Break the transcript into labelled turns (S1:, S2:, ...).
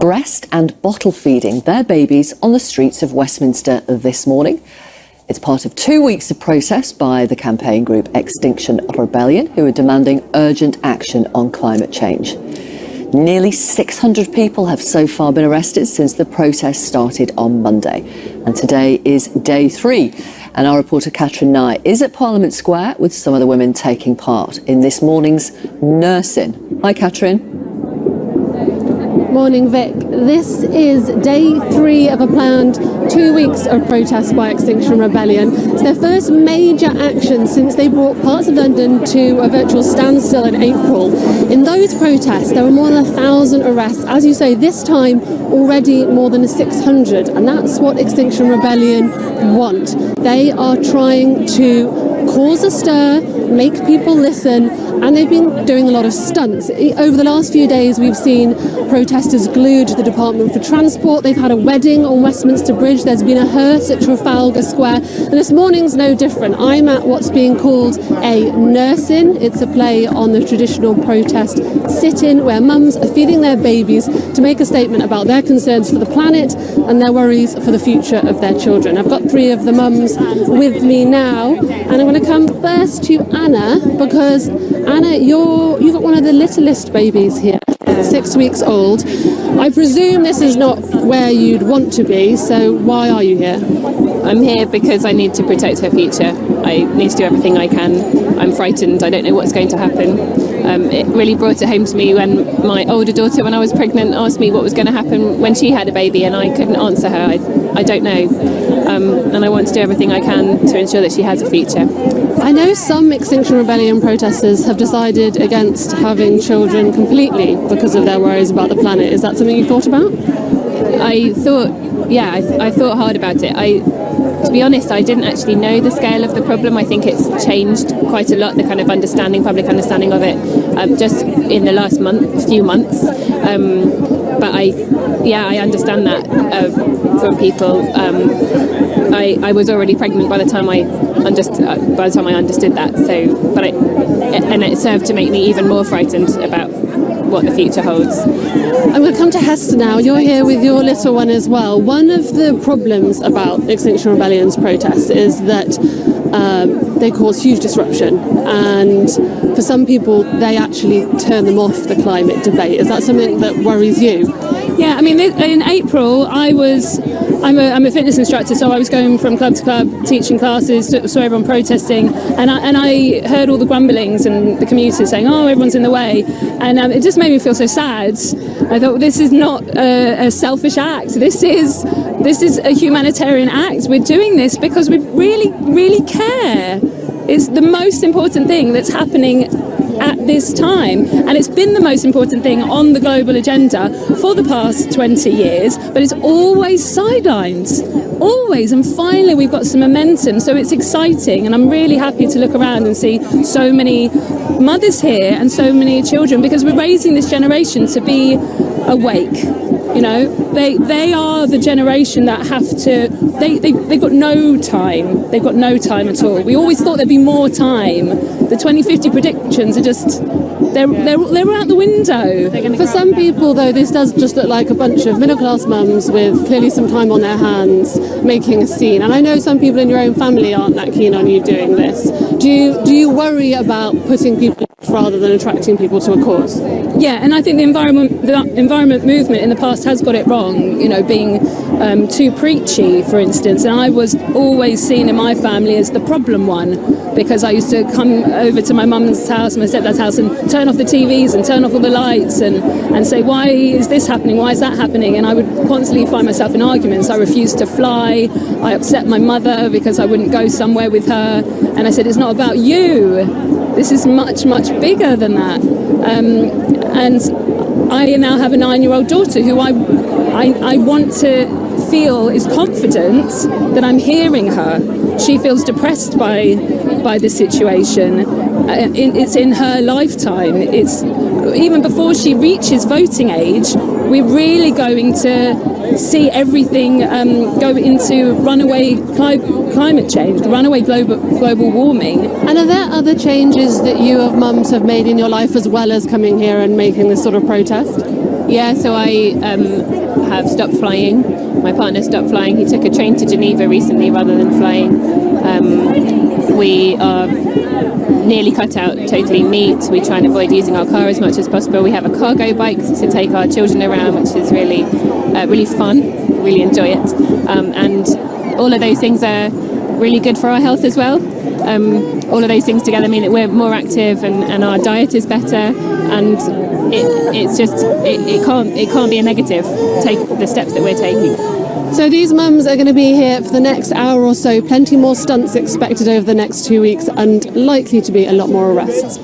S1: breast and bottle feeding their babies on the streets of Westminster this morning. It's part of 2 weeks of protest by the campaign group Extinction Rebellion, who are demanding urgent action on climate change. Nearly 600 people have so far been arrested since the protest started on Monday. And today is day 3. And our reporter Catherine Nye is at Parliament Square with some of the women taking part in this morning's nursing. Hi, Catherine.
S2: Morning, Vic. This is day 3 of a planned 2 weeks of protests by Extinction Rebellion. It's their first major action since they brought parts of London to a virtual standstill in April. In those protests, there were more than 1,000 arrests. As you say, this time already more than 600, and that's what Extinction Rebellion want. They are trying to cause a stir, make people listen, and they've been doing a lot of stunts. Over the last few days, we've seen protesters glued to the Department for Transport. They've had a wedding on Westminster Bridge. There's been a hearse at Trafalgar Square. And this morning's no different. I'm at what's being called a nurse-in. It's a play on the traditional protest sit-in, where mums are feeding their babies to make a statement about their concerns for the planet and their worries for the future of their children. I've got 3 of the mums with me now, and I'm going to come first to Anna, because Anna, you've got one of the littlest babies here, 6 weeks old. I presume this is not where you'd want to be, so why are you here?
S3: I'm here because I need to protect her future. I need to do everything I can. I'm frightened. I don't know what's going to happen. It really brought it home to me when my older daughter, when I was pregnant, asked me what was going to happen when she had a baby, and I couldn't answer her. I don't know. And I want to do everything I can to ensure that she has a future.
S2: I know some Extinction Rebellion protesters have decided against having children completely because of their worries about the planet. Is that something you thought about?
S3: I thought hard about it. To be honest, I didn't actually know the scale of the problem. I think it's changed quite a lot, the kind of public understanding of it, just in the last few months. But I understand that from people. I was already pregnant by the time I understood that. So, and it served to make me even more frightened about what the future holds.
S2: I'm going to come to Hester now. You're here with your little one as well. One of the problems about Extinction Rebellion's protests is that they cause huge disruption, and for some people they actually turn them off the climate debate. Is that something that worries you?
S4: Yeah, I mean, in April I'm a fitness instructor, so I was going from club to club teaching classes, saw everyone protesting, and I heard all the grumblings and the commuters saying, oh, everyone's in the way, and it just made me feel so sad. I thought, this is not a selfish act, this is a humanitarian act. We're doing this because we really, really care. It's the most important thing that's happening at this time, and it's been the most important thing on the global agenda for the past 20 years, but it's always sidelined, always, and finally we've got some momentum, so it's exciting, and I'm really happy to look around and see so many mothers here and so many children, because we're raising this generation to be awake. You know, they are the generation that have to, they've got no time. They've got no time at all. We always thought there'd be more time. The 2050 predictions are just, they're out the window.
S2: For some people, though, this does just look like a bunch of middle-class mums with clearly some time on their hands making a scene. And I know some people in your own family aren't that keen on you doing this. Do you worry about putting people off rather than attracting people to a cause?
S4: Yeah, and I think the environment movement in the past has got it wrong, you know, being too preachy, for instance. And I was always seen in my family as the problem one, because I used to come over to my mum's house, my stepdad's house, and turn off the TVs and turn off all the lights and say, why is this happening? Why is that happening? And I would constantly find myself in arguments. I refused to fly. I upset my mother because I wouldn't go somewhere with her. And I said, it's not about you. This is much, much bigger than that. And I now have a 9-year-old daughter who I want to feel is confident that I'm hearing her. She feels depressed by the situation. It's in her lifetime. It's even before she reaches voting age. We're really going to see everything go into runaway climate change, runaway global warming.
S2: And are there other changes that you of mums have made in your life as well as coming here and making this sort of protest?
S3: Yeah, so I have stopped flying. My partner stopped flying. He took a train to Geneva recently rather than flying. We are nearly cut out totally meat. We try and avoid using our car as much as possible. We have a cargo bike to take our children around, which is really, really fun. Really enjoy it. And all of those things are really good for our health as well. All of those things together mean that we're more active and our diet is better, and it can't be a negative. Take the steps that we're taking.
S2: So these mums are going to be here for the next hour or so. Plenty more stunts expected over the next 2 weeks, and likely to be a lot more arrests.